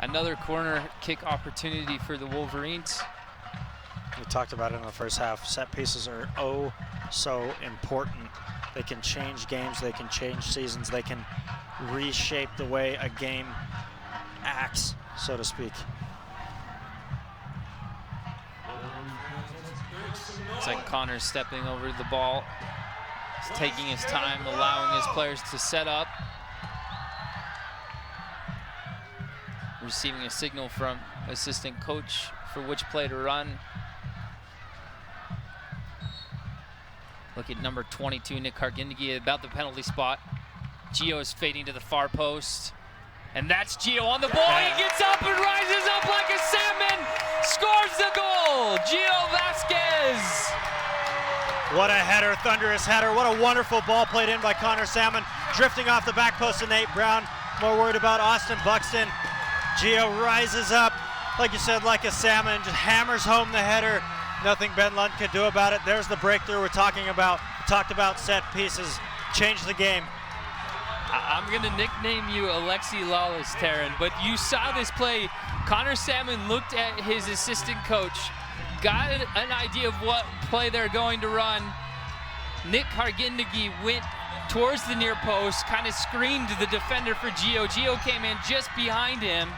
Another corner kick opportunity for the Wolverines. We talked about it in the first half. Set pieces are so important. They can change games, they can change seasons, they can reshape the way a game acts, so to speak. It's like Connor stepping over the ball. He's taking his time, allowing his players to set up. Receiving a signal from assistant coach for which play to run. Look at number 22, Nick Hargindegi, about the penalty spot. Gio is fading to the far post. And that's Gio on the ball. He gets up and rises up like a salmon. Scores the goal. Gio Vasquez. What a header, thunderous header. What a wonderful ball played in by Connor Salmon. Drifting off the back post of Nate Brown. More worried about Austin Buxton. Gio rises up, like you said, like a salmon. Just hammers home the header. Nothing Ben Lund could do about it. There's the breakthrough we're talking about. We talked about set pieces. Change the game. I'm going to nickname you Alexi Lawless, Taryn, but you saw this play. Connor Salmon looked at his assistant coach, got an idea of what play they're going to run. Nick Hargindegi went towards the near post, kind of screened the defender for Gio. Gio came in just behind him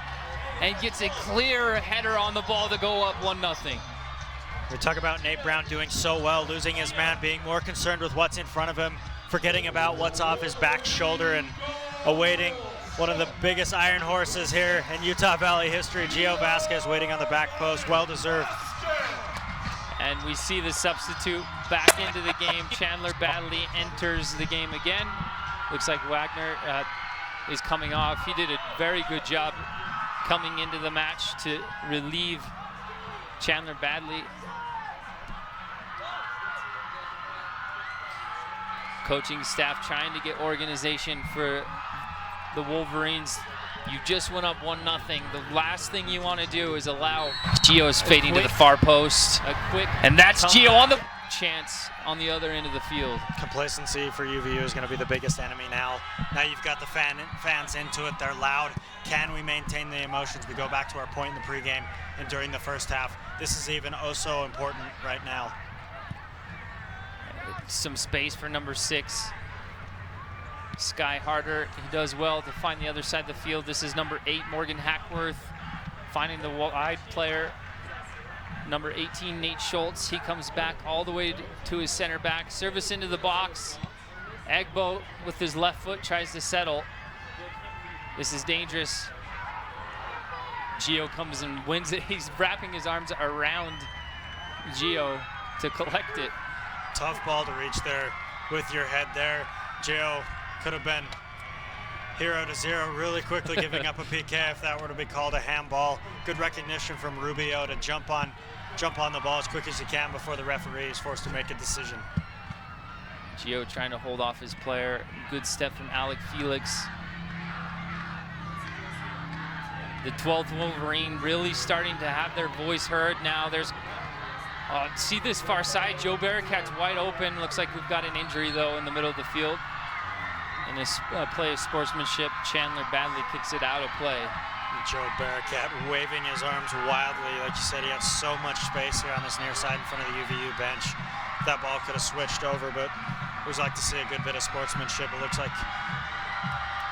and gets a clear header on the ball to go up 1-0. We talk about Nate Brown doing so well, losing his man, being more concerned with what's in front of him, forgetting about what's off his back shoulder and awaiting one of the biggest iron horses here in Utah Valley history, Gio Vasquez, waiting on the back post, well-deserved. And we see the substitute back into the game. Chandler Badley enters the game again. Looks like Wagner is coming off. He did a very good job coming into the match to relieve Chandler Badley. Coaching staff trying to get organization for the Wolverines. You just went up 1-0. The last thing you want to do is allow Gio's fading to the far post. And that's Gio on the chance on the other end of the field. Complacency for UVU is going to be the biggest enemy now. Now you've got the fans into it. They're loud. Can we maintain the emotions? We go back to our point in the pregame and during the first half. This is even so important right now. Some space for number 6. Sky Harder, he does well to find the other side of the field. This is number 8, Morgan Hackworth, finding the wide player. Number 18, Nate Schultz, he comes back all the way to his center back. Service into the box. Agbo with his left foot tries to settle. This is dangerous. Gio comes and wins it. He's wrapping his arms around Gio to collect it. Tough ball to reach there with your head there. Gio could have been 0-0 really quickly, giving up a PK if that were to be called a handball. Good recognition from Rubio to jump on the ball as quick as he can before the referee is forced to make a decision. Gio trying to hold off his player. Good step from Alec Felix. The 12th Wolverine really starting to have their voice heard now. There's see this far side, Joe Barricat's wide open. Looks like we've got an injury though in the middle of the field. In this play of sportsmanship, Chandler Badley kicks it out of play. Joe Barricat waving his arms wildly. Like you said, he had so much space here on this near side in front of the UVU bench. That ball could have switched over, but we always like to see a good bit of sportsmanship. It looks like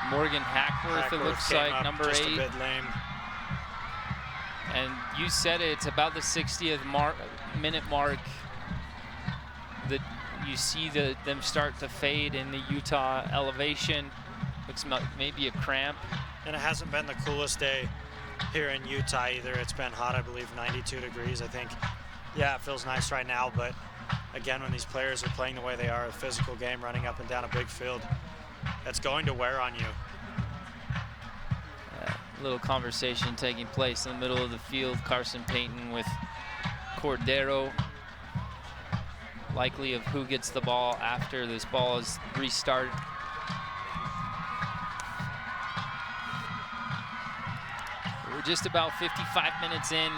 Morgan Hackworth it looks like, number 8. Just a bit lame. And you said it, it's about the 60th minute mark that you see them start to fade in the Utah elevation. Looks like maybe a cramp. And it hasn't been the coolest day here in Utah either. It's been hot, I believe 92 degrees, I think. Yeah, it feels nice right now, but again, when these players are playing the way they are, a physical game, running up and down a big field, that's going to wear on you. Little conversation taking place in the middle of the field. Carson Payton with Cordero, likely of who gets the ball after this ball is restarted. We're just about 55 minutes in.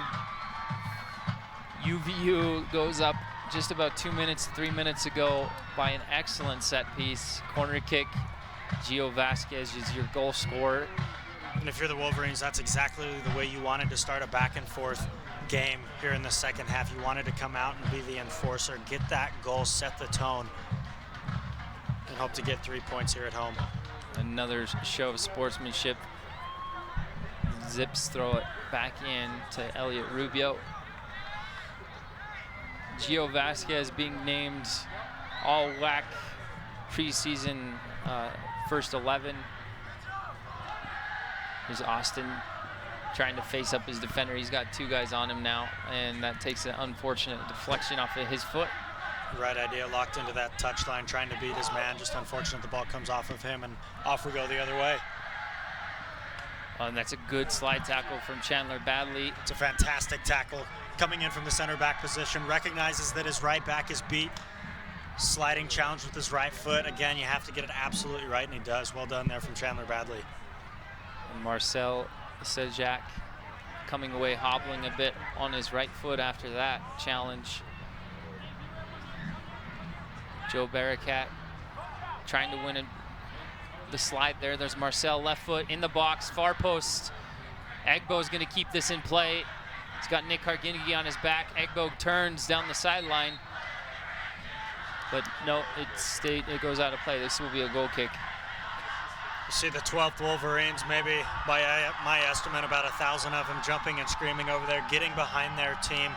UVU goes up just about 2 minutes, 3 minutes ago by an excellent set piece. Corner kick. Gio Vasquez is your goal scorer. And if you're the Wolverines, that's exactly the way you wanted to start a back and forth game here in the second half. You wanted to come out and be the enforcer, get that goal, set the tone, and hope to get 3 points here at home. Another show of sportsmanship. Zips throw it back in to Elliot Rubio. Gio Vasquez being named all WAC preseason first 11. Here's Austin trying to face up his defender. He's got 2 guys on him now, and that takes an unfortunate deflection off of his foot. Right idea, locked into that touchline, trying to beat his man. Just unfortunate the ball comes off of him, and off we go the other way. And that's a good slide tackle from Chandler Badley. It's a fantastic tackle. Coming in from the center back position, recognizes that his right back is beat. Sliding challenge with his right foot. Again, you have to get it absolutely right, and he does. Well done there from Chandler Badley. And Marcel Sejak coming away hobbling a bit on his right foot after that challenge. Joe Barakat trying to win the slide there. There's Marcel, left foot in the box, far post. Egbo's going to keep this in play. He's got Nick Hargingi on his back. Egbo turns down the sideline. But no, it goes out of play. This will be a goal kick. You see the 12th Wolverines, maybe by my estimate, about 1,000 of them jumping and screaming over there, getting behind their team.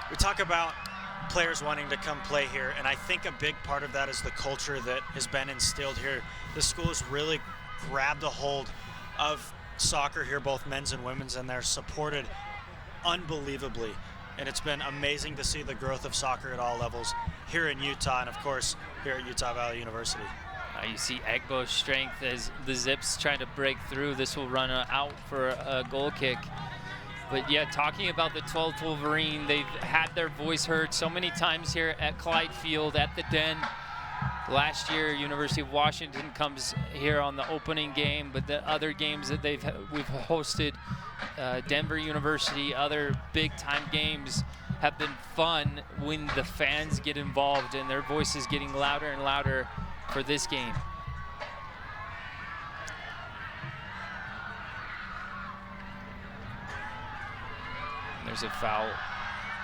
We talk about players wanting to come play here, and I think a big part of that is the culture that has been instilled here. The school has really grabbed a hold of soccer here, both men's and women's, and they're supported unbelievably. And it's been amazing to see the growth of soccer at all levels here in Utah, and of course here at Utah Valley University. You see Egbo's strength as the Zips try to break through. This will run out for a goal kick. But yeah, talking about the 12th Wolverine, they've had their voice heard so many times here at Clyde Field, at the Den. Last year, University of Washington comes here on the opening game, but the other games that we've hosted, Denver University, other big-time games have been fun when the fans get involved and their voices getting louder and louder for this game. There's a foul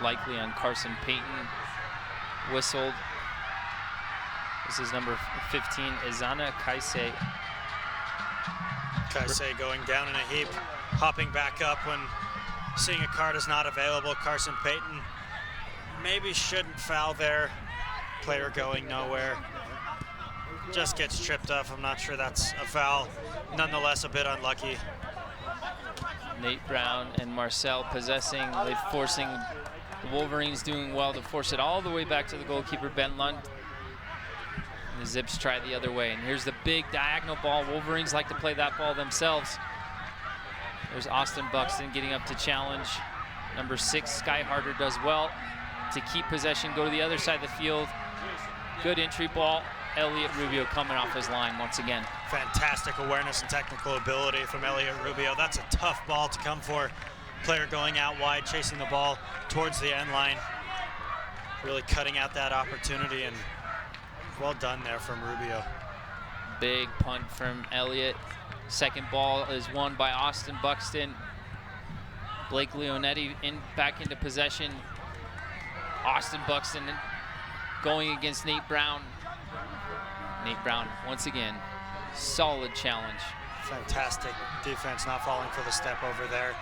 likely on Carson Payton, whistled. This is number 15, Izana Kaise. Kaise going down in a heap, hopping back up when seeing a card is not available. Carson Payton maybe shouldn't foul there. Player going nowhere. Just gets tripped up. I'm not sure that's a foul. Nonetheless, a bit unlucky. Nate Brown and Marcel possessing, forcing the Wolverines doing well to force it all the way back to the goalkeeper, Ben Lund. And the Zips try the other way. And here's the big diagonal ball. Wolverines like to play that ball themselves. There's Austin Buxton getting up to challenge. Number 6, Sky Harder does well to keep possession, go to the other side of the field. Good entry ball. Elliot Rubio coming off his line once again. Fantastic awareness and technical ability from Elliot Rubio. That's a tough ball to come for. Player going out wide, chasing the ball towards the end line. Really cutting out that opportunity, and well done there from Rubio. Big punt from Elliot. Second ball is won by Austin Buxton. Blake Leonetti back into possession. Austin Buxton going against Nate Brown. Nate Brown, once again, solid challenge. Fantastic defense, not falling for the step over there.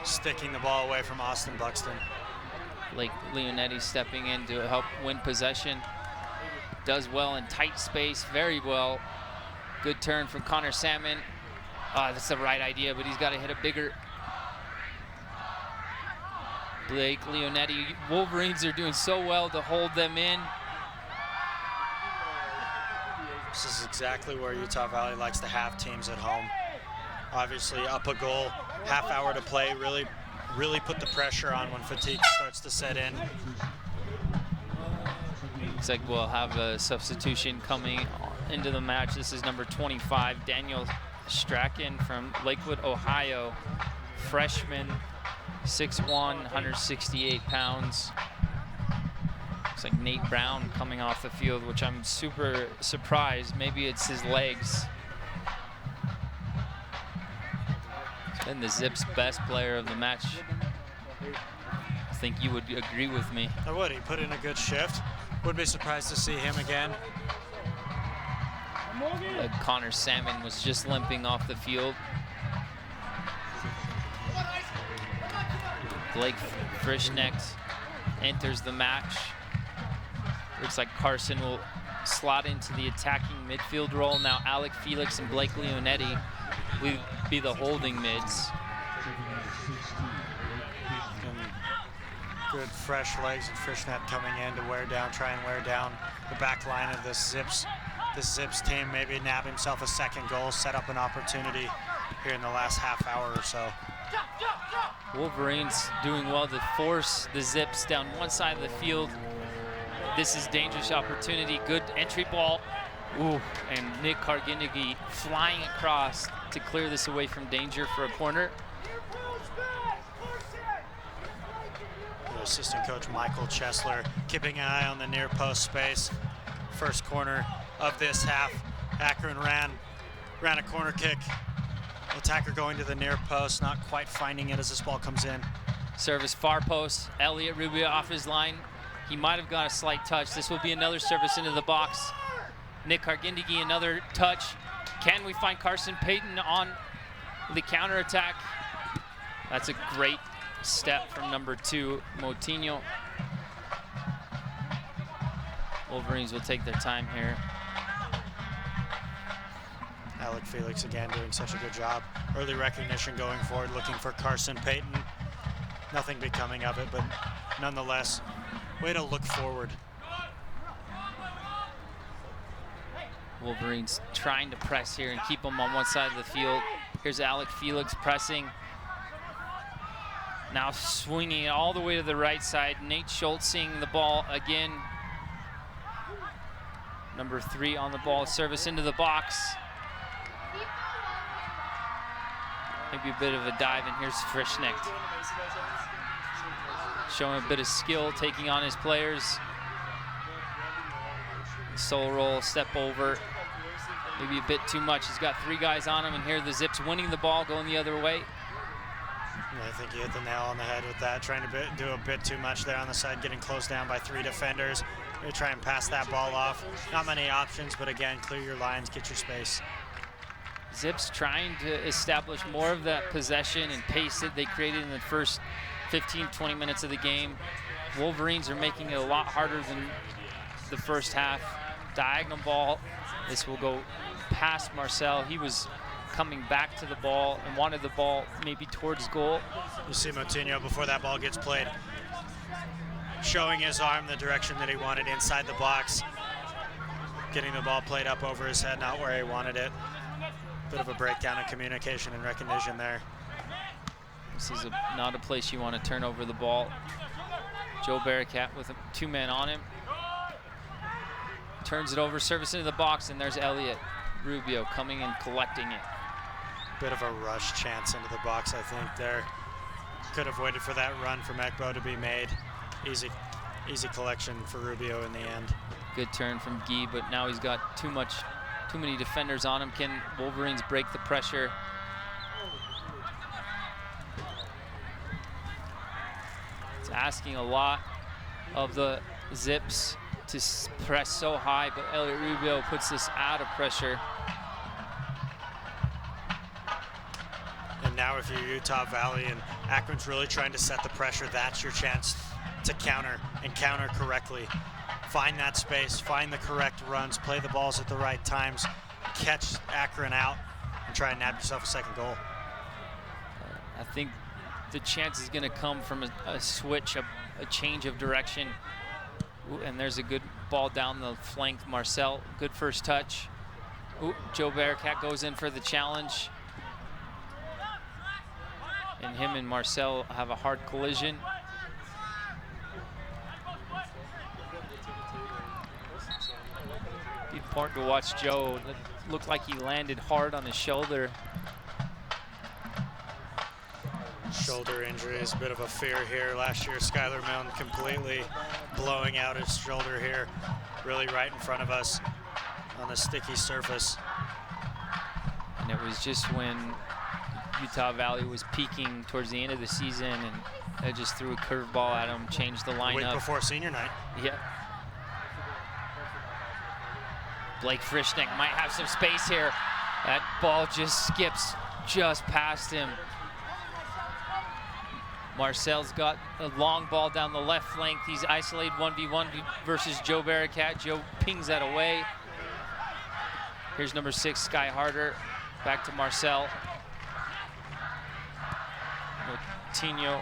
Sticking the ball away from Austin Buxton. Blake Leonetti stepping in to help win possession. Does well in tight space, very well. Good turn from Connor Salmon. That's the right idea, but he's got to hit a bigger. Blake Leonetti, Wolverines are doing so well to hold them in. This is exactly where Utah Valley likes to have teams at home. Obviously up a goal, half hour to play, really put the pressure on when fatigue starts to set in. Looks like we'll have a substitution coming into the match. This is number 25, Daniel Strachan from Lakewood, Ohio. Freshman, 6'1", 168 pounds. Looks like Nate Brown coming off the field, which I'm super surprised. Maybe it's his legs. And the Zips' best player of the match. I think you would agree with me. I would. He put in a good shift. Wouldn't be surprised to see him again. Connor Salmon was just limping off the field. Blake Frischnecht enters the match. Looks like Carson will slot into the attacking midfield role. Now Alec Felix and Blake Leonetti will be the holding mids. Good fresh legs and Frischnecht coming in to try and wear down the back line of the Zips. The Zips team maybe nab himself a second goal, set up an opportunity here in the last half hour or so. Wolverines doing well to force the Zips down one side of the field. This is dangerous opportunity. Good entry ball. Ooh, and Nick Karginigi flying across to clear this away from danger for a corner. Assistant coach Michael Chesler keeping an eye on the near post space. First corner of this half. Akron ran a corner kick. Attacker going to the near post, not quite finding it as this ball comes in. Service far post. Elliot Rubio off his line. He might have got a slight touch. This will be another service into the box. Nick Kargindigi, another touch. Can we find Carson Payton on the counterattack? That's a great step from number 2, Moutinho. Wolverines will take their time here. Alec Felix again doing such a good job. Early recognition going forward, looking for Carson Payton. Nothing becoming of it, but nonetheless, way to look forward. Wolverines trying to press here and keep them on one side of the field. Here's Alec Felix pressing. Now swinging it all the way to the right side. Nate Schultz seeing the ball again. Number 3 on the ball, service into the box. Maybe a bit of a dive, and here's Frischnecht. Showing a bit of skill, taking on his players. Soul roll, step over. Maybe a bit too much. He's got 3 guys on him, and here the Zips winning the ball, going the other way. I think you hit the nail on the head with that, trying to do a bit too much there on the side, getting closed down by 3 defenders. They try and pass that ball off. Not many options, but again, clear your lines, get your space. Zips trying to establish more of that possession and pace that they created in the first 15-20 minutes of the game. Wolverines are making it a lot harder than the first half. Diagonal ball. This will go past Marcel. He was coming back to the ball and wanted the ball maybe towards goal. You see Moutinho before that ball gets played, showing his arm the direction that he wanted inside the box, getting the ball played up over his head, not where he wanted it. Bit of a breakdown in communication and recognition there. This is not a place you want to turn over the ball. Joe Barricat with 2 men on him. Turns it over, service into the box, and there's Elliot Rubio coming and collecting it. Bit of a rush chance into the box, I think, there. Could have waited for that run from Ekbo to be made. Easy collection for Rubio in the end. Good turn from Guy, but now he's got too many defenders on him. Can Wolverines break the pressure? It's asking a lot of the Zips to press so high, but Elliot Rubio puts this out of pressure. And now if you're Utah Valley and Akron's really trying to set the pressure, that's your chance to counter and counter correctly. Find that space, find the correct runs, play the balls at the right times, catch Akron out, and try and nab yourself a second goal. I think the chance is going to come from a switch, a change of direction. Ooh, and there's a good ball down the flank. Marcel, good first touch. Ooh, Joe Barricat goes in for the challenge. And him and Marcel have a hard collision. Be important to watch Joe. It looked like he landed hard on his shoulder. Shoulder injury is a bit of a fear here. Last year, Skylar Milne completely blowing out his shoulder here, really right in front of us on the sticky surface. And it was just when Utah Valley was peaking towards the end of the season, and they just threw a curveball at him, changed the lineup. The week before senior night. Yep. Blake Frischneck might have some space here. That ball just skips just past him. Marcel's got a long ball down the left flank. He's isolated 1v1 versus Joe Barakat. Joe pings that away. Here's number 6, Sky Harder. Back to Marcel. Coutinho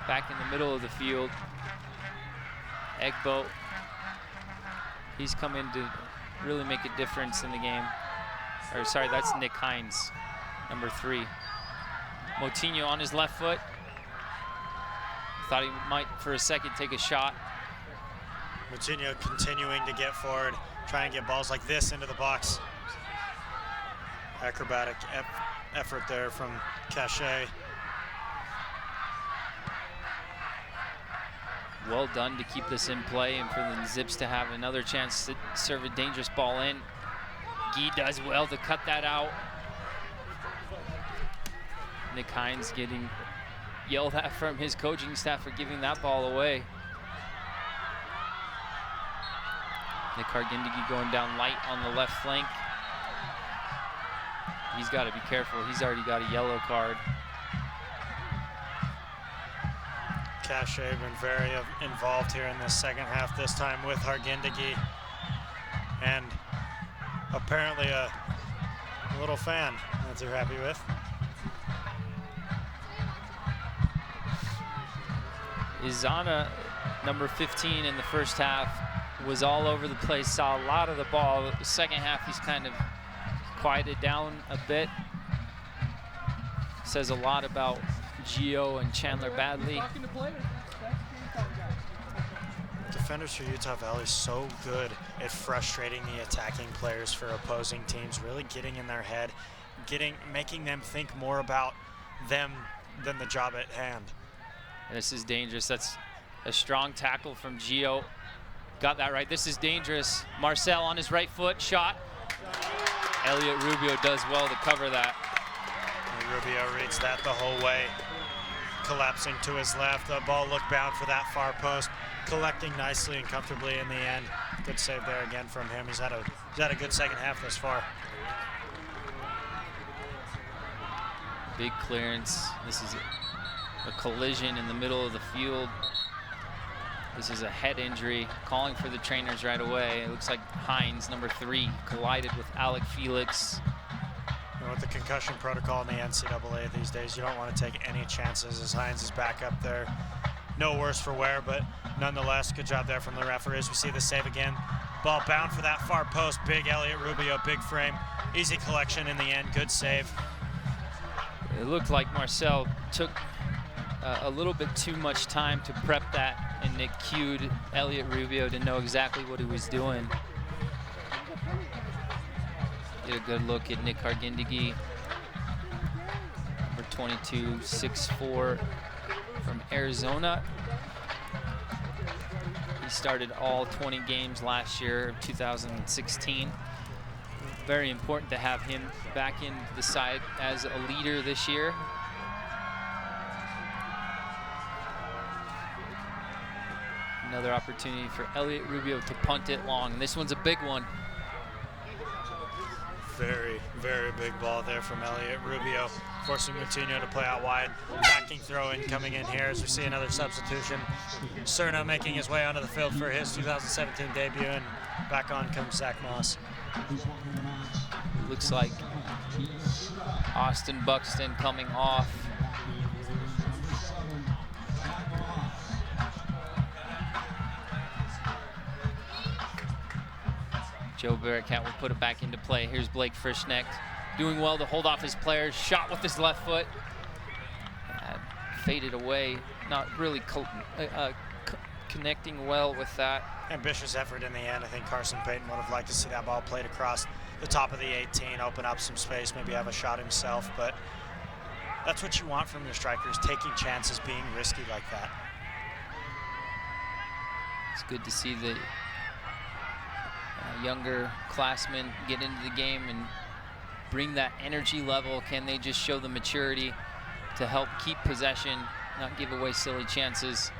back in the middle of the field. Egbo. He's come in to really make a difference in the game. Or sorry, that's Nick Hines, number 3. Moutinho on his left foot. Thought he might, for a second, take a shot. Moutinho continuing to get forward, try and get balls like this into the box. Acrobatic effort there from Cachet. Well done to keep this in play and for the Zips to have another chance to serve a dangerous ball in. Guy does well to cut that out. Nick Hines getting yelled at from his coaching staff for giving that ball away. Nick Hargindegi going down light on the left flank. He's got to be careful. He's already got a yellow card. Cachet been very involved here in this second half, this time with Hargindegi. And apparently a little fan that they're happy with. Izana, number 15 in the first half, was all over the place, saw a lot of the ball. The second half, he's kind of quieted down a bit. Says a lot about Gio and Chandler Badley. Defenders for Utah Valley so good at frustrating the attacking players for opposing teams, really getting in their head, making them think more about them than the job at hand. This is dangerous. That's a strong tackle from Gio. Got that right. This is dangerous. Marcel on his right foot, shot. Elliot Rubio does well to cover that. And Rubio reads that the whole way. Collapsing to his left. The ball looked bound for that far post. Collecting nicely and comfortably in the end. Good save there again from him. He's had a good second half thus far. Big clearance. This is a collision in the middle of the field. This is a head injury. Calling for the trainers right away. It looks like Hines, number 3, collided with Alec Felix. And with the concussion protocol in the NCAA these days, you don't want to take any chances as Hines is back up there. No worse for wear, but nonetheless, good job there from the referees. We see the save again. Ball bound for that far post. Big Elliot Rubio, big frame. Easy collection in the end, good save. It looked like Marcel took a little bit too much time to prep that, and it cued Elliot Rubio to know exactly what he was doing. Get a good look at Nick Hargindegi, number 22, 6'4", from Arizona. He started all 20 games last year, 2016. Very important to have him back in the side as a leader this year. Another opportunity for Elliot Rubio to punt it long. This one's a big one. Very, very big ball there from Elliot Rubio, forcing Moutinho to play out wide. Backing throw in coming in here as we see another substitution. Cerna making his way onto the field for his 2017 debut, and back on comes Zach Moss. Looks like Austin Buxton coming off. Joe Barakat will put it back into play. Here's Blake Frischneck doing well to hold off his players. Shot with his left foot. Faded away. Not really connecting well with that. Ambitious effort in the end. I think Carson Payton would have liked to see that ball played across the top of the 18, open up some space, maybe have a shot himself. But that's what you want from your strikers, taking chances, being risky like that. It's good to see the younger classmen get into the game and bring that energy level? Can they just show the maturity to help keep possession, not give away silly chances?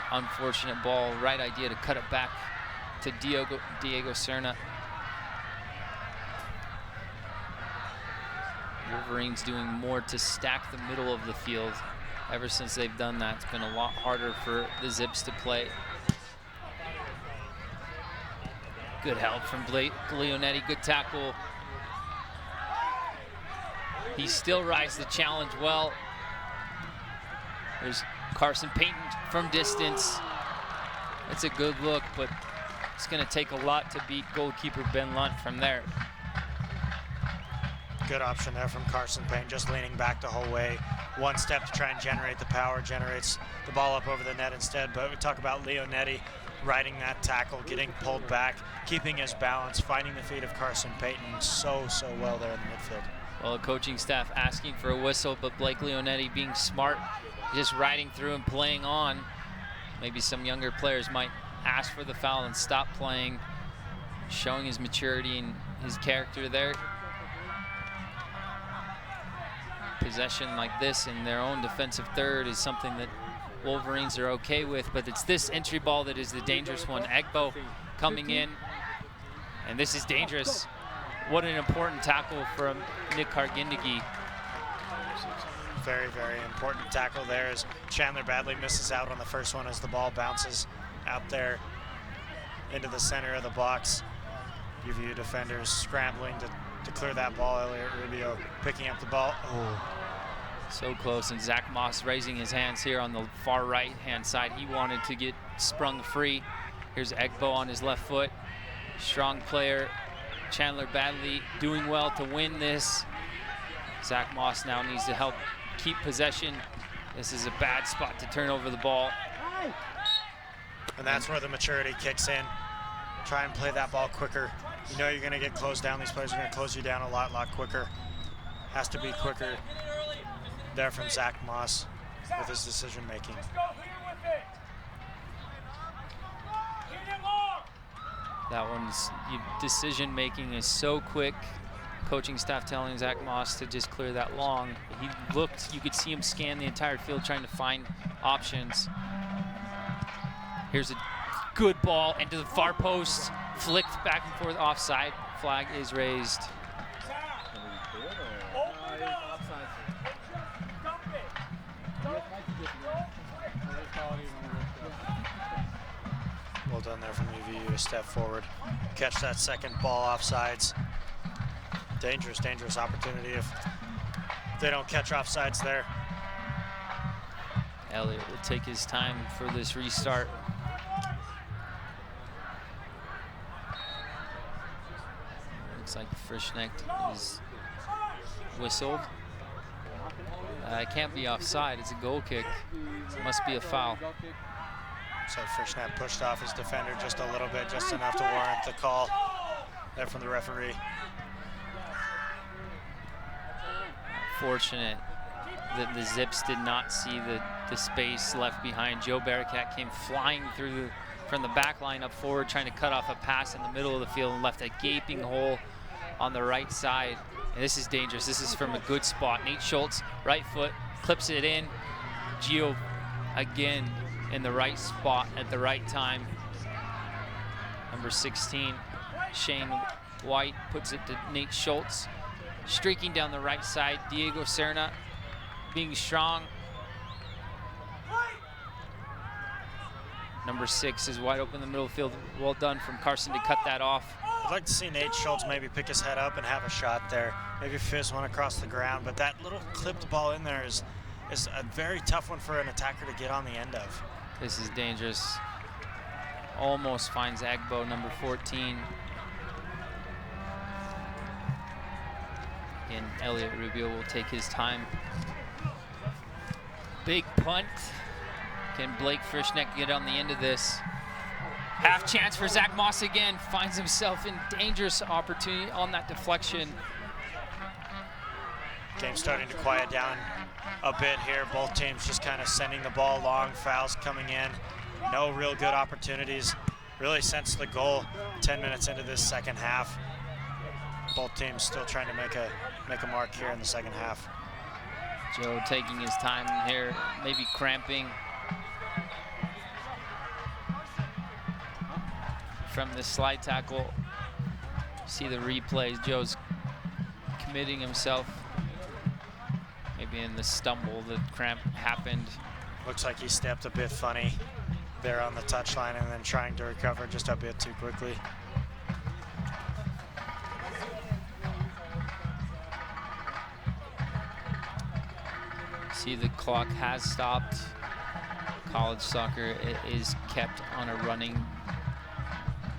Unfortunate ball, right idea to cut it back to Diego Serna. Wolverines doing more to stack the middle of the field. Ever since they've done that, it's been a lot harder for the Zips to play. Good help from Leonetti, good tackle. He still rises the challenge well. There's Carson Payton from distance. It's a good look, but it's gonna take a lot to beat goalkeeper Ben Lunt from there. Good option there from Carson Payne, just leaning back the whole way. One step to try and generate the power, generates the ball up over the net instead. But we talk about Leonetti riding that tackle, getting pulled back, keeping his balance, finding the feet of Carson Payton so well there in the midfield. Well, the coaching staff asking for a whistle, but Blake Leonetti being smart, just riding through and playing on. Maybe some younger players might ask for the foul and stop playing, showing his maturity and his character there. Possession like this in their own defensive third is something that Wolverines are okay with, but it's this entry ball that is the dangerous one. Egbo coming in, and this is dangerous. What an important tackle from Nick Kargindegi. Very important tackle there as Chandler badly misses out on the first one as the ball bounces out there into the center of the box. UVU defenders scrambling to clear that ball. Elliot Rubio picking up the ball. Oh. So close, and Zach Moss raising his hands here on the far right-hand side. He wanted to get sprung free. Here's Egbo on his left foot. Strong player. Chandler badly doing well to win this. Zach Moss now needs to help keep possession. This is a bad spot to turn over the ball. And that's where the maturity kicks in. Try and play that ball quicker. You know you're going to get closed down. These players are going to close you down a lot quicker. Has to be quicker there from Zach Moss with his decision making. That one's decision making is so quick. Coaching staff telling Zach Moss to just clear that long. He looked, you could see him scan the entire field trying to find options. Here's a good ball into the far post, flicked back and forth offside. Flag is raised. Well done there from UVU, a step forward. Catch that second ball offsides. Dangerous opportunity if they don't catch offsides there. Elliott will take his time for this restart. Looks like Frischnecht is whistled. It can't be offside, it's a goal kick. Must be a foul. So Frischnecht pushed off his defender just a little bit, just enough to warrant the call there from the referee. Fortunate that the Zips did not see the space left behind. Joe Barakat came flying through from the back line up forward, trying to cut off a pass in the middle of the field and left a gaping hole on the right side. And this is dangerous. This is from a good spot. Nate Schultz, right foot, clips it in. Gio again in the right spot at the right time. Number 16, Shane White puts it to Nate Schultz. Streaking down the right side, Diego Serna being strong. Number 6 is wide open in the middle field. Well done from Carson to cut that off. I'd like to see Nate Schultz maybe pick his head up and have a shot there. Maybe fizz one across the ground, but that little clipped ball in there is a very tough one for an attacker to get on the end of. This is dangerous. Almost finds Agbo, number 14. And Elliot Rubio will take his time. Big punt. Can Blake Frischnecht get on the end of this? Half chance for Zach Moss again. Finds himself in dangerous opportunity on that deflection. Game's starting to quiet down a bit here. Both teams just kind of sending the ball long, fouls coming in. No real good opportunities really since the goal 10 minutes into this second half. Both teams still trying to make a mark here in the second half. Joe taking his time here, maybe cramping from the slide tackle. See the replays, Joe's committing himself. Maybe in the stumble, the cramp happened. Looks like he stepped a bit funny there on the touchline and then trying to recover just a bit too quickly. See, the clock has stopped. College soccer is kept on a running.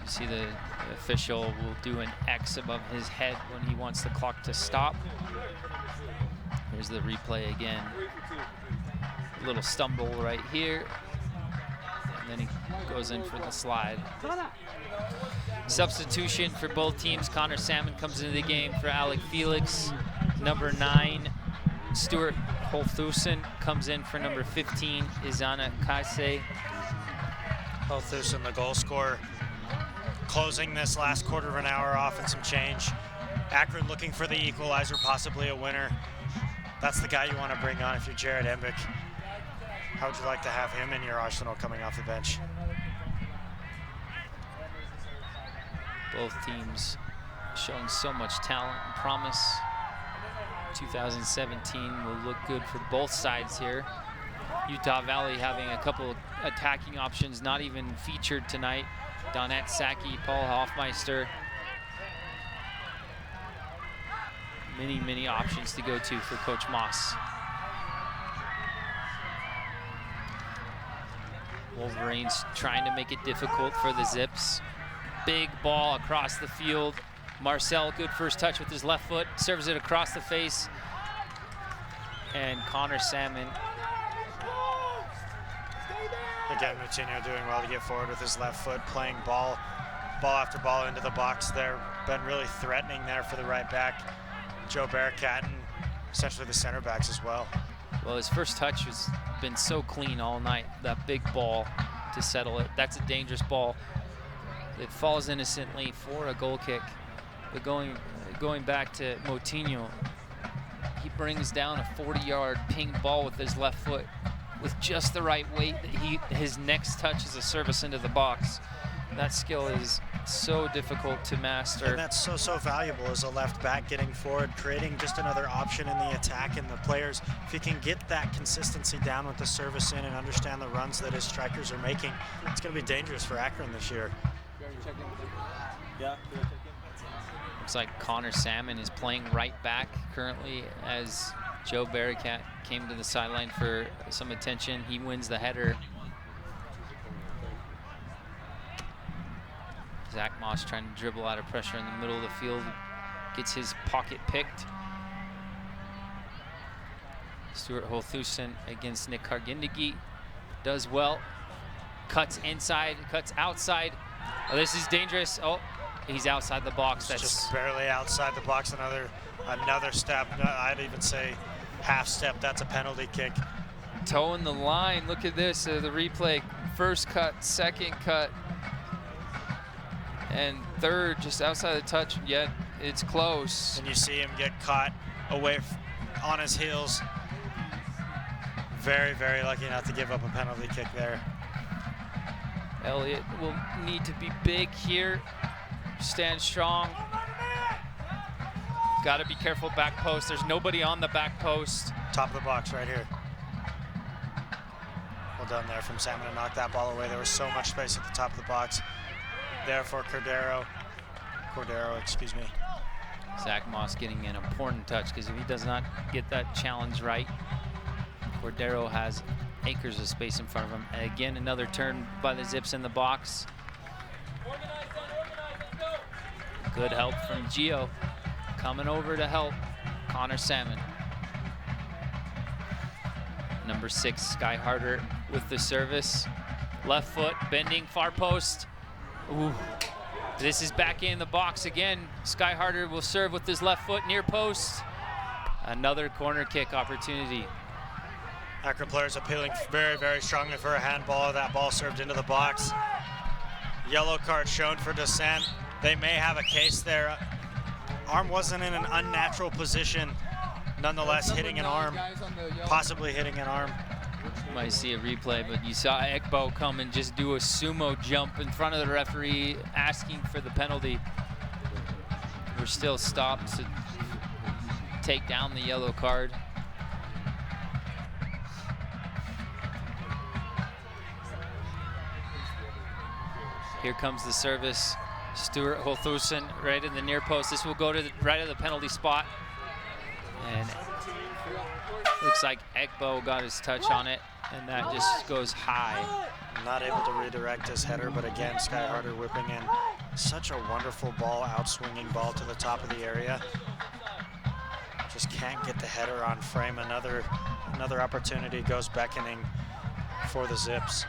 You see the official will do an X above his head when he wants the clock to stop. Here's the replay again. A little stumble right here. And then he goes in for the slide. Substitution for both teams. Connor Salmon comes into the game for Alec Felix. Number 9, Stuart Holthusen comes in for number 15, Izana Kaise. Holthusen, the goal scorer, closing this last quarter of an hour off and some change. Akron looking for the equalizer, possibly a winner. That's the guy you want to bring on if you're Jared Embick. How would you like to have him in your arsenal coming off the bench? Both teams showing so much talent and promise. 2017 will look good for both sides here. Utah Valley having a couple of attacking options not even featured tonight. Donette Saki, Paul Hoffmeister. Many options to go to for Coach Moss. Wolverines trying to make it difficult for the Zips. Big ball across the field. Marcel, good first touch with his left foot, serves it across the face. And Connor Salmon. Again, Moutinho doing well to get forward with his left foot, playing ball after ball into the box there. Been really threatening there for the right back, Joe Bearcat, and essentially the center backs as well. Well, his first touch has been so clean all night. That big ball to settle it. That's a dangerous ball. It falls innocently for a goal kick. But going back to Moutinho, he brings down a 40-yard ping ball with his left foot with just the right weight. His next touch is a service into the box. That skill is so difficult to master. And that's so valuable as a left back, getting forward, creating just another option in the attack, and the players, if he can get that consistency down with the service in and understand the runs that his strikers are making, it's going to be dangerous for Akron this year. Yeah. Looks like Connor Salmon is playing right back currently as Joe Bearcat came to the sideline for some attention. He wins the header. Zach Moss trying to dribble out of pressure in the middle of the field. Gets his pocket picked. Stuart Holthusen against Nick Kargindegi. Does well. Cuts inside, cuts outside. Oh, this is dangerous. Oh, he's outside the box. That's That's just barely outside the box. Another step. I'd even say half step. That's a penalty kick. toeing the line. Look at this, the replay. First cut, second cut, and third just outside the touch, yet it's close. And you see him get caught away on his heels. Very, very lucky not to give up a penalty kick there. Elliott will need to be big here. Stand strong. Got to be careful back post. There's nobody on the back post. Top of the box right here. Well done there from Salmon to knock that ball away. There was so much space at the top of the box there for Cordero, excuse me. Zach Moss getting an important touch, because if he does not get that challenge right, Cordero has acres of space in front of him. And again, another turn by the Zips in the box. Good help from Gio. Coming over to help Connor Salmon. Number 6, Sky Harder with the service. Left foot, bending, far post. Ooh. This is back in the box again. Sky Harder will serve with his left foot, near post. Another corner kick opportunity. Akron players appealing very, very strongly for a handball. That ball served into the box. Yellow card shown for dissent. They may have a case there. arm wasn't in an unnatural position. Nonetheless, hitting an arm, possibly hitting an arm. You might see a replay, but you saw Ekbo come and just do a sumo jump in front of the referee, asking for the penalty. We're still stopped to take down the yellow card. Here comes the service. Stuart Holthusen right in the near post. This will go to the right of the penalty spot. And looks like Ekbo got his touch on it, and that just goes high. Not able to redirect his header, but again, Sky Harder whipping in such a wonderful ball, outswinging ball to the top of the area. Just can't get the header on frame. Another opportunity goes beckoning for the Zips.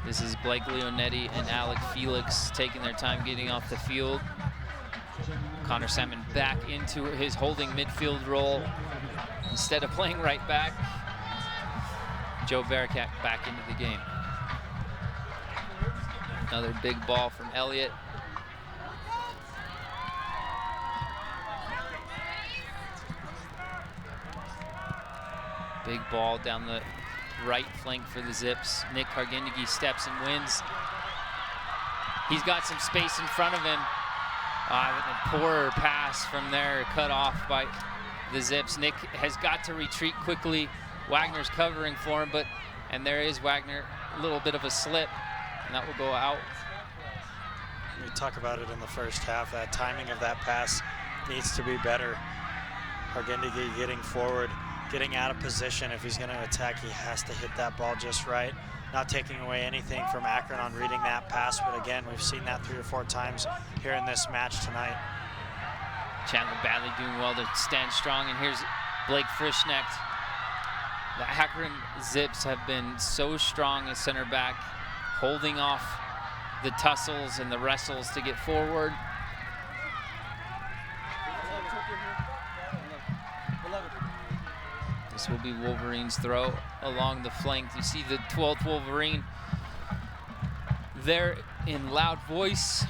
This is Blake Leonetti and Alec Felix taking their time getting off the field. Connor Salmon back into his holding midfield role instead of playing right back. Joe Barakat back into the game. Another big ball from Elliott. Big ball down the right flank for the Zips. Nick Hargindegi steps and wins. He's got some space in front of him. A poor pass from there, cut off by the Zips. Nick has got to retreat quickly. Wagner's covering for him, and there is Wagner, a little bit of a slip, and that will go out. We talk about it in the first half. That timing of that pass needs to be better. Hargindegi getting forward, getting out of position. If he's going to attack, he has to hit that ball just right. Not taking away anything from Akron on reading that pass, but again, we've seen that 3 or 4 times here in this match tonight. Chandler Badley doing well to stand strong, and here's Blake Frischknecht. The Akron Zips have been so strong as center back, holding off the tussles and the wrestles to get forward. This will be Wolverines' throw along the flank. You see the 12th Wolverine there in loud voice.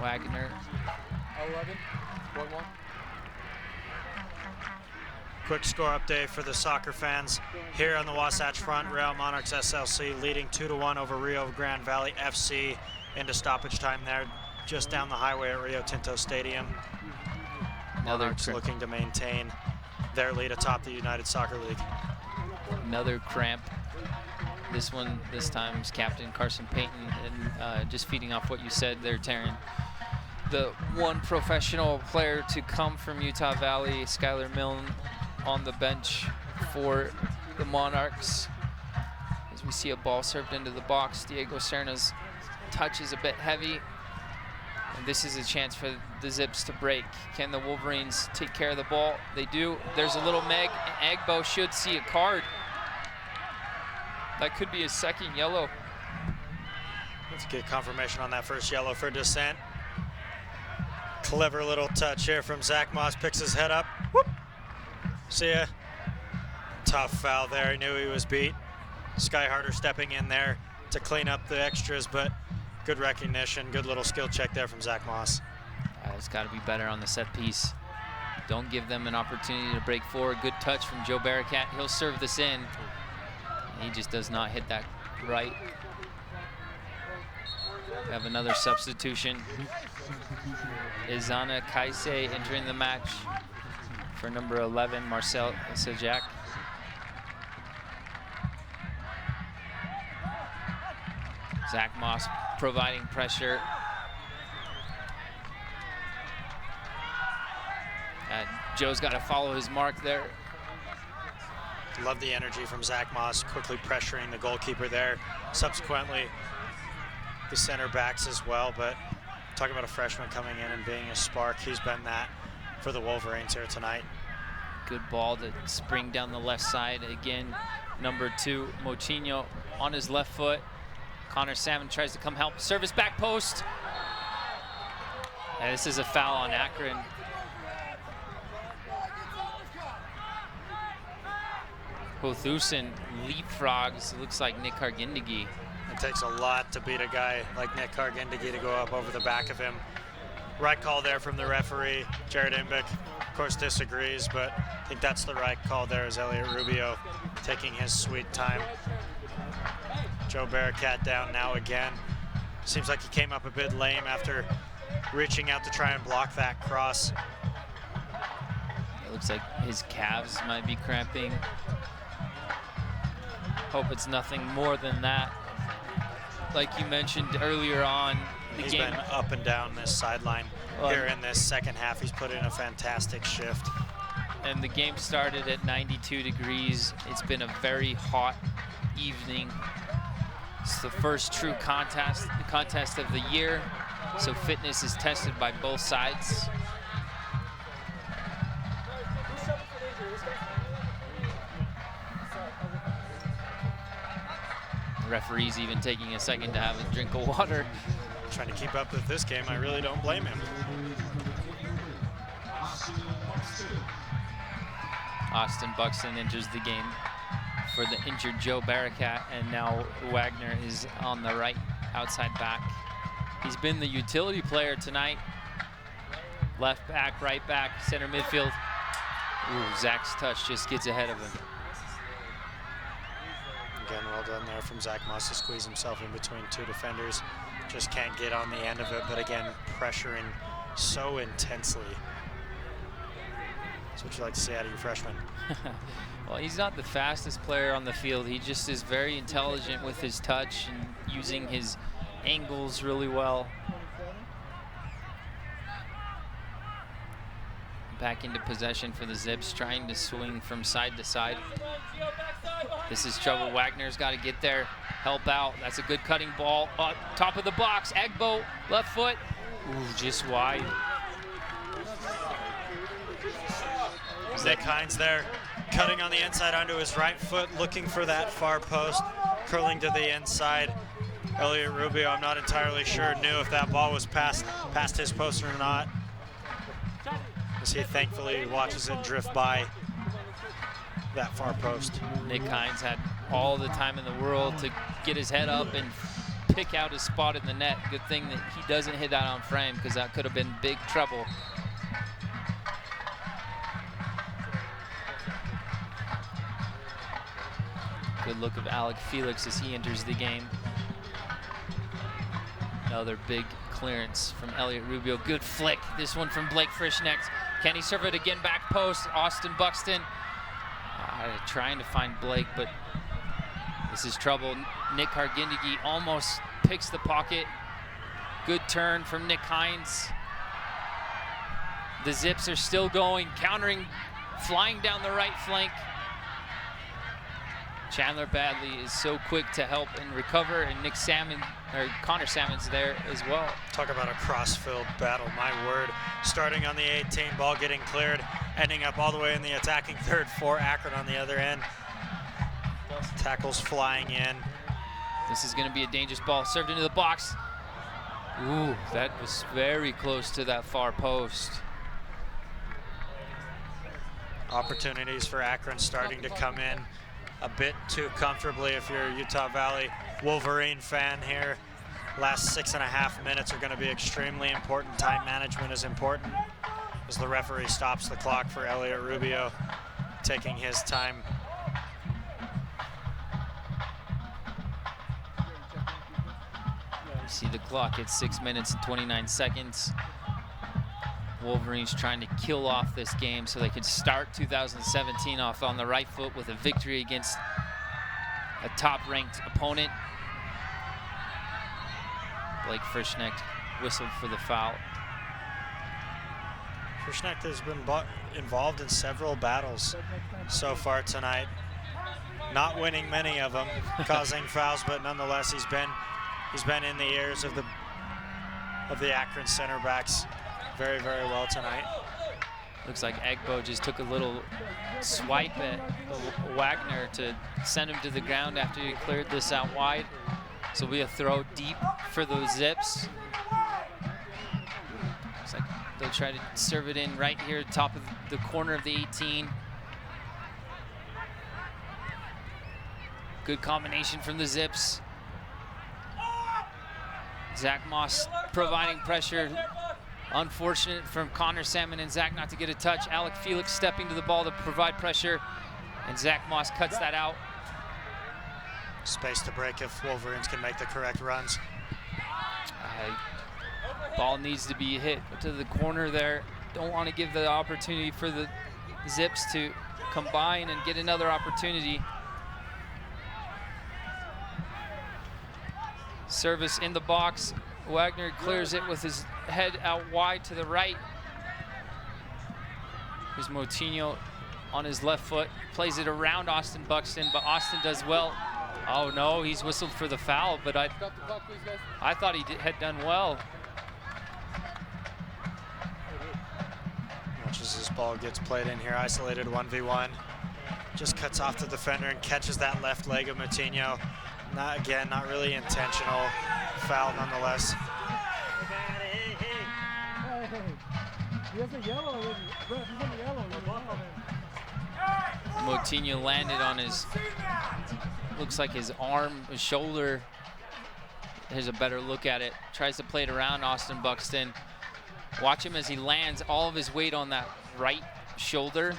Wagner. 11.1. Quick score update for the soccer fans. Here on the Wasatch Front, Real Monarchs SLC leading 2-1 over Rio Grande Valley FC into stoppage time there, just down the highway at Rio Tinto Stadium. Monarchs looking to maintain their lead atop the United Soccer League. Another cramp. This time is Captain Carson Payton, and just feeding off what you said there, Taryn. The one professional player to come from Utah Valley, Skylar Milne, on the bench for the Monarchs. As we see a ball served into the box, Diego Serna's touch is a bit heavy. And this is a chance for the Zips to break. Can the Wolverines take care of the ball? They do. There's a little Meg, and Agbo should see a card. That could be his second yellow. Let's get confirmation on that first yellow for Descent. Clever little touch here from Zach Moss, picks his head up. Whoop. See ya. Tough foul there, he knew he was beat. Sky Harder stepping in there to clean up the extras, but good recognition, good little skill check there from Zach Moss. It's got to be better on the set piece. Don't give them an opportunity to break forward. Good touch from Joe Barakat. He'll serve this in. He just does not hit that right. We have another substitution. Izana Kaise entering the match for number 11, Marcel Sajak. Zach Moss providing pressure. Joe's got to follow his mark there. Love the energy from Zach Moss, quickly pressuring the goalkeeper there. Subsequently, the center backs as well, but talking about a freshman coming in and being a spark, he's been that for the Wolverines here tonight. Good ball to spring down the left side. Again, number 2, Mochinho on his left foot. Connor Salmon tries to come help. Service back post. And this is a foul on Akron. Hothusen leapfrogs. It looks like Nick Hargindegi. It takes a lot to beat a guy like Nick Kargindegi to go up over the back of him. Right call there from the referee. Jared Imbick, of course, disagrees, but I think that's the right call there, as Elliot Rubio taking his sweet time. Joe Barakat down now again. Seems like he came up a bit lame after reaching out to try and block that cross. It looks like his calves might be cramping. Hope it's nothing more than that. Like you mentioned earlier on, He's been up and down this sideline here in this second half. He's put in a fantastic shift. And the game started at 92 degrees. It's been a very hot evening. It's the first true contest of the year, so fitness is tested by both sides. The referee's even taking a second to have a drink of water. Trying to keep up with this game, I really don't blame him. Austin Buxton enters the game for the injured Joe Barakat, and now Wagner is on the right outside back. He's been the utility player tonight. Left back, right back, center midfield. Ooh, Zach's touch just gets ahead of him. Again, well done there from Zach Moss to squeeze himself in between two defenders. Just can't get on the end of it, but again, pressuring so intensely. That's what you like to see out of your freshman. Well, he's not the fastest player on the field. He just is very intelligent with his touch and using his angles really well. Back into possession for the Zips, trying to swing from side to side. This is trouble. Wagner's got to get there, help out. That's a good cutting ball. Top of the box, Agbo, left foot. Ooh, just wide. Nick Hines there, cutting on the inside onto his right foot, looking for that far post, curling to the inside. Elliot Rubio, I'm not entirely sure, knew if that ball was past his post or not, as he thankfully watches it drift by that far post. Nick Hines had all the time in the world to get his head up and pick out his spot in the net. Good thing that he doesn't hit that on frame, because that could have been big trouble. Good look of Alec Felix as he enters the game. Another big clearance from Elliot Rubio. Good flick. This one from Blake Frischnecht. Can he serve it again? Back post. Austin Buxton trying to find Blake, but this is trouble. Nick Kargindegi almost picks the pocket. Good turn from Nick Hines. The Zips are still going, countering, flying down the right flank. Chandler Badley is so quick to help and recover, and Connor Salmon's there as well. Talk about a cross-filled battle, my word. Starting on the 18, ball getting cleared, ending up all the way in the attacking third for Akron on the other end. Tackles flying in. This is going to be a dangerous ball, served into the box. Ooh, that was very close to that far post. Opportunities for Akron starting to come in a bit too comfortably if you're a Utah Valley Wolverine fan here. Last 6.5 minutes are going to be extremely important. Time management is important as the referee stops the clock for Elliot Rubio, taking his time. You see the clock at 6 minutes and 29 seconds. Wolverines trying to kill off this game so they could start 2017 off on the right foot with a victory against a top-ranked opponent. Blake Frischnecht whistled for the foul. Frischnecht has been involved in several battles so far tonight. Not winning many of them, causing fouls, but nonetheless he's been in the ears of the Akron center backs very, very well tonight. Looks like Agbo just took a little swipe at Wagner to send him to the ground after he cleared this out wide. So we a throw deep for those Zips. Looks like they'll try to serve it in right here, top of the corner of the 18. Good combination from the Zips. Zach Moss providing pressure. Unfortunate from Connor Salmon and Zach not to get a touch. Alec Felix stepping to the ball to provide pressure, and Zach Moss cuts that out. Space to break if Wolverines can make the correct runs. Ball needs to be hit to the corner there. Don't want to give the opportunity for the Zips to combine and get another opportunity. Service in the box. Wagner clears it with his head out wide to the right. Here's Moutinho on his left foot. Plays it around Austin Buxton, but Austin does well. Oh no, he's whistled for the foul, but I thought he had done well. Much as this ball gets played in here, isolated 1v1. Just cuts off the defender and catches that left leg of Moutinho. Not really intentional. Foul nonetheless. Moutinho landed on his, looks like his arm, his shoulder. Here's a better look at it. Tries to play it around Austin Buxton. Watch him as he lands all of his weight on that right shoulder.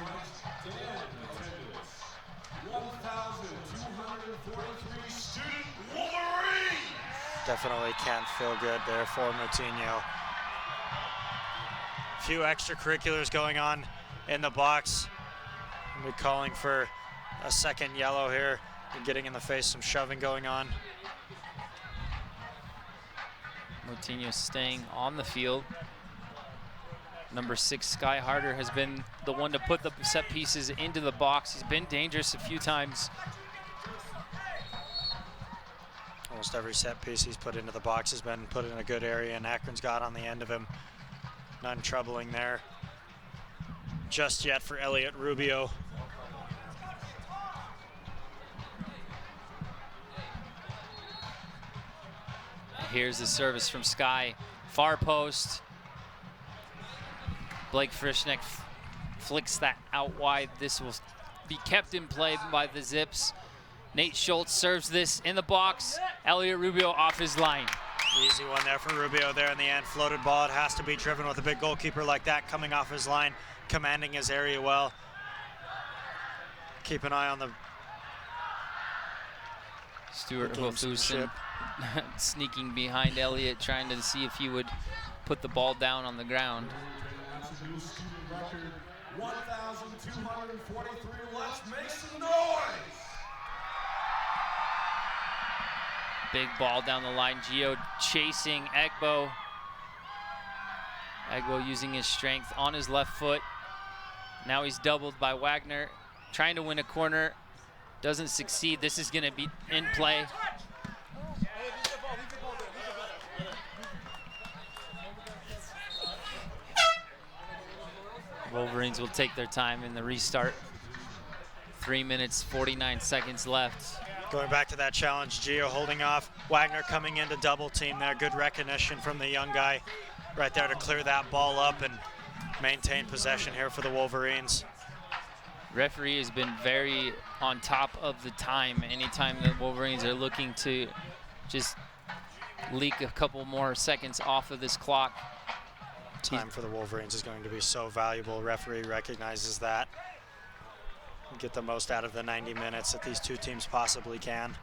Definitely can't feel good there for Moutinho. Few extracurriculars going on in the box. We're calling for a second yellow here. We're getting in the face, some shoving going on. Moutinho staying on the field. Number 6, Sky Harder, has been the one to put the set pieces into the box. He's been dangerous a few times. Almost every set piece he's put into the box has been put in a good area, and Akron's got on the end of him. None troubling there just yet for Elliot Rubio. Here's the service from Sky. Far post. Blake Frischneck flicks that out wide. This will be kept in play by the Zips. Nate Schultz serves this in the box. Elliot Rubio off his line. Easy one there for Rubio there in the end. Floated ball. It has to be driven with a big goalkeeper like that coming off his line, commanding his area well. Keep an eye on the Stuart Hothusen sneaking behind Elliot, trying to see if he would put the ball down on the ground. 1,243. Let's make some noise. Big ball down the line. Gio chasing Egbo. Egbo using his strength on his left foot. Now he's doubled by Wagner, trying to win a corner. Doesn't succeed. This is going to be in play. Wolverines will take their time in the restart. 3 minutes, 49 seconds left. Going back to that challenge, Gio holding off. Wagner coming in to double team there. Good recognition from the young guy right there to clear that ball up and maintain possession here for the Wolverines. Referee has been very on top of the time. Anytime the Wolverines are looking to just leak a couple more seconds off of this clock. Time for the Wolverines is going to be so valuable. Referee recognizes that. Get the most out of the 90 minutes that these two teams possibly can.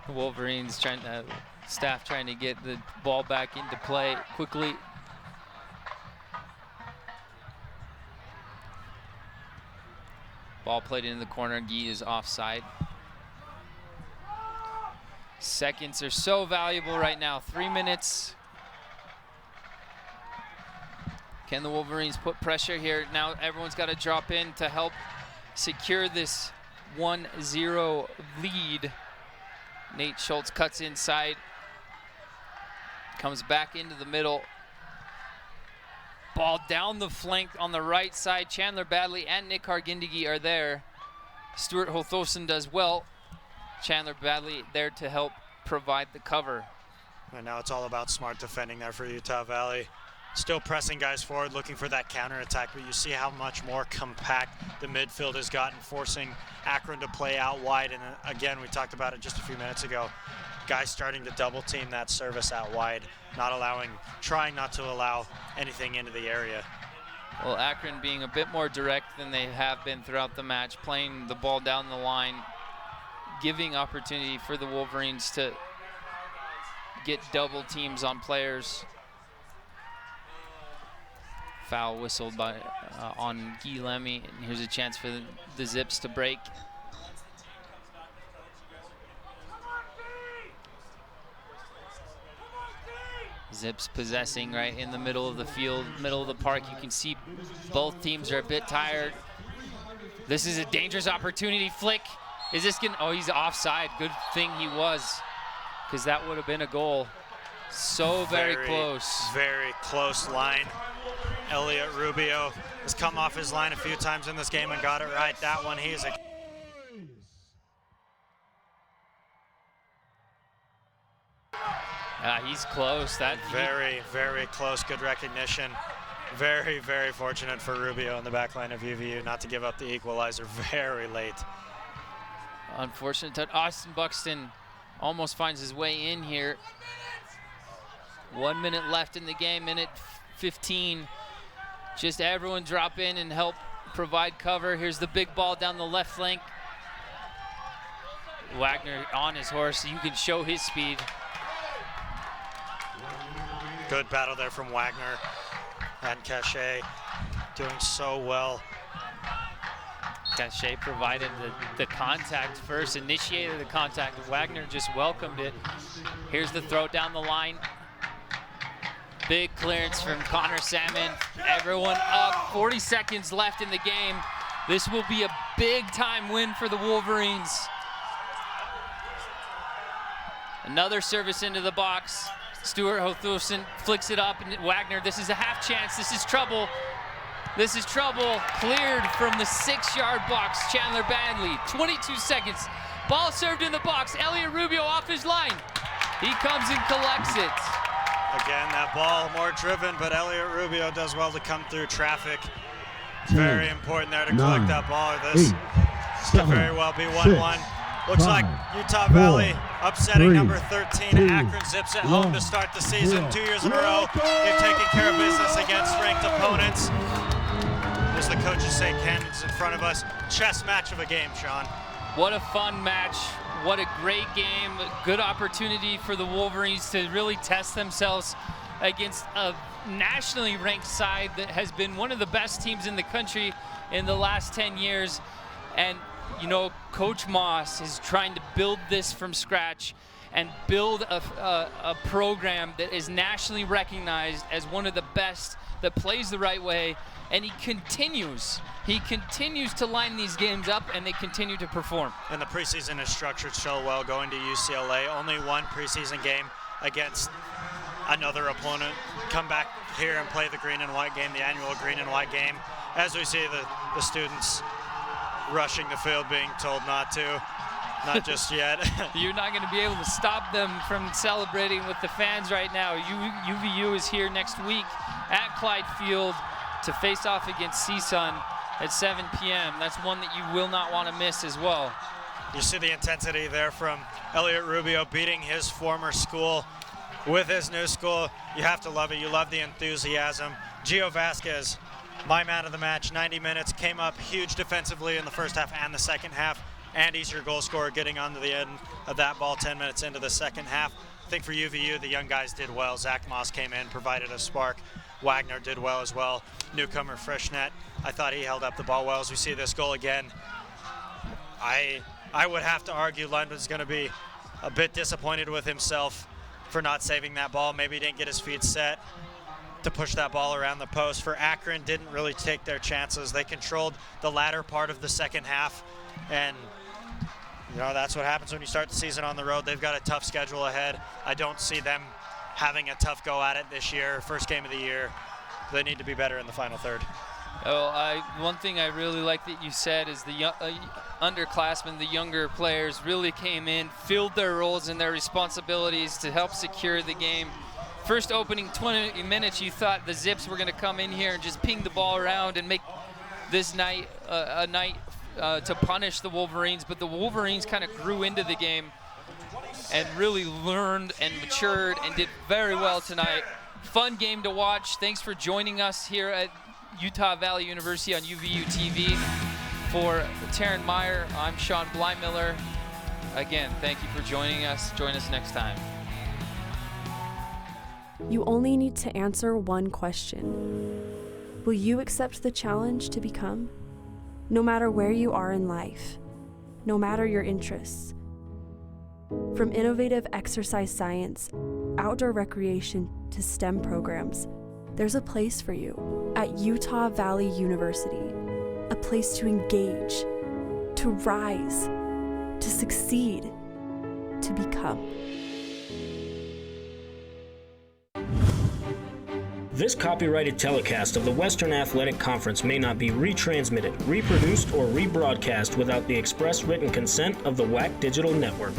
Wolverines staff trying to get the ball back into play quickly. Ball played in the corner. Guy is offside. Seconds are so valuable right now. 3 minutes. Can the Wolverines put pressure here? Now everyone's got to drop in to help secure this 1-0 lead. Nate Schultz cuts inside, comes back into the middle. Ball down the flank on the right side. Chandler Badley and Nick Hargindigi are there. Stuart Hothusen does well. Chandler Badley there to help provide the cover. And now it's all about smart defending there for Utah Valley. still pressing guys forward, looking for that counterattack, but you see how much more compact the midfield has gotten, forcing Akron to play out wide. And again, we talked about it just a few minutes ago, guys starting to double team that service out wide, trying not to allow anything into the area. Well, Akron being a bit more direct than they have been throughout the match, playing the ball down the line, giving opportunity for the Wolverines to get double teams on players. Foul whistled on Guy Lemmy, and here's a chance for the Zips to break. Zips possessing right in the middle of the field, middle of the park. You can see both teams are a bit tired. This is a dangerous opportunity. Flick, is this gonna, oh, he's offside. Good thing he was, because that would have been a goal. So very close. Very close line. Elliot Rubio has come off his line a few times in this game and got it right. That one, he's a he's close. That very, very close. Good recognition. Very, very fortunate for Rubio in the back line of UVU not to give up the equalizer very late. Unfortunate that Austin Buxton almost finds his way in here. 1 minute left in the game, minute 15. Just everyone drop in and help provide cover. Here's the big ball down the left flank. Wagner on his horse. You can show his speed. Good battle there from Wagner and Cachet, doing so well. Cachet provided the contact first, initiated the contact. Wagner just welcomed it. Here's the throw down the line. Big clearance from Connor Salmon. Everyone up, 40 seconds left in the game. This will be a big time win for the Wolverines. Another service into the box. Stuart Hothulson flicks it up, and Wagner, this is a half chance. This is trouble. This is trouble. Cleared from the 6-yard box. Chandler Badley, 22 seconds. Ball served in the box. Elliot Rubio off his line. He comes and collects it. Again, that ball more driven, but Elliot Rubio does well to come through traffic. Very important there to collect that ball. This could very well be 1-1. Looks like Utah Valley upsetting number 13 Akron Zips at home to start the season. 2 years in a row, they've taken care of business against ranked opponents. As the coaches say, Cannon's in front of us. Chess match of a game, Sean. What a fun match. What a great game. Good opportunity for the Wolverines to really test themselves against a nationally ranked side that has been one of the best teams in the country in the last 10 years. And you know, Coach Moss is trying to build this from scratch and build a program that is nationally recognized as one of the best, that plays the right way, and he continues to line these games up, and they continue to perform. And the preseason is structured so well, going to UCLA, only one preseason game against another opponent. Come back here and play the green and white game, the annual green and white game. As we see the students rushing the field, being told not to. Not just yet. You're not going to be able to stop them from celebrating with the fans right now. UVU is here next week at Clyde Field to face off against CSUN at 7 p.m. That's one that you will not want to miss as well. You see the intensity there from Elliot Rubio beating his former school with his new school. You have to love it. You love the enthusiasm. Gio Vasquez, my man of the match, 90 minutes, came up huge defensively in the first half and the second half. And he's your goal scorer, getting onto the end of that ball 10 minutes into the second half. I think for UVU, the young guys did well. Zach Moss came in, provided a spark. Wagner did well as well. Newcomer Frischnet, I thought he held up the ball well. As we see this goal again, I would have to argue Lundman's going to be a bit disappointed with himself for not saving that ball. Maybe he didn't get his feet set to push that ball around the post. For Akron, didn't really take their chances. They controlled the latter part of the second half, and you know, that's what happens when you start the season on the road. They've got a tough schedule ahead. I don't see them having a tough go at it this year, first game of the year. They need to be better in the final third. Oh, one thing I really like that you said is the underclassmen, the younger players, really came in, filled their roles and their responsibilities to help secure the game first opening 20 minutes, you thought the Zips were going to come in here and just ping the ball around and make this night a night to punish the Wolverines, but the Wolverines kind of grew into the game and really learned and matured and did very well tonight. Fun game to watch. Thanks for joining us here at Utah Valley University on UVU TV. For Taryn Meyer, I'm Sean Blymiller. Again, thank you for joining us. Join us next time. You only need to answer one question. Will you accept the challenge to become? No matter where you are in life, no matter your interests. From innovative exercise science, outdoor recreation, to STEM programs, there's a place for you at Utah Valley University. A place to engage, to rise, to succeed, to become. This copyrighted telecast of the Western Athletic Conference may not be retransmitted, reproduced, or rebroadcast without the express written consent of the WAC Digital Network.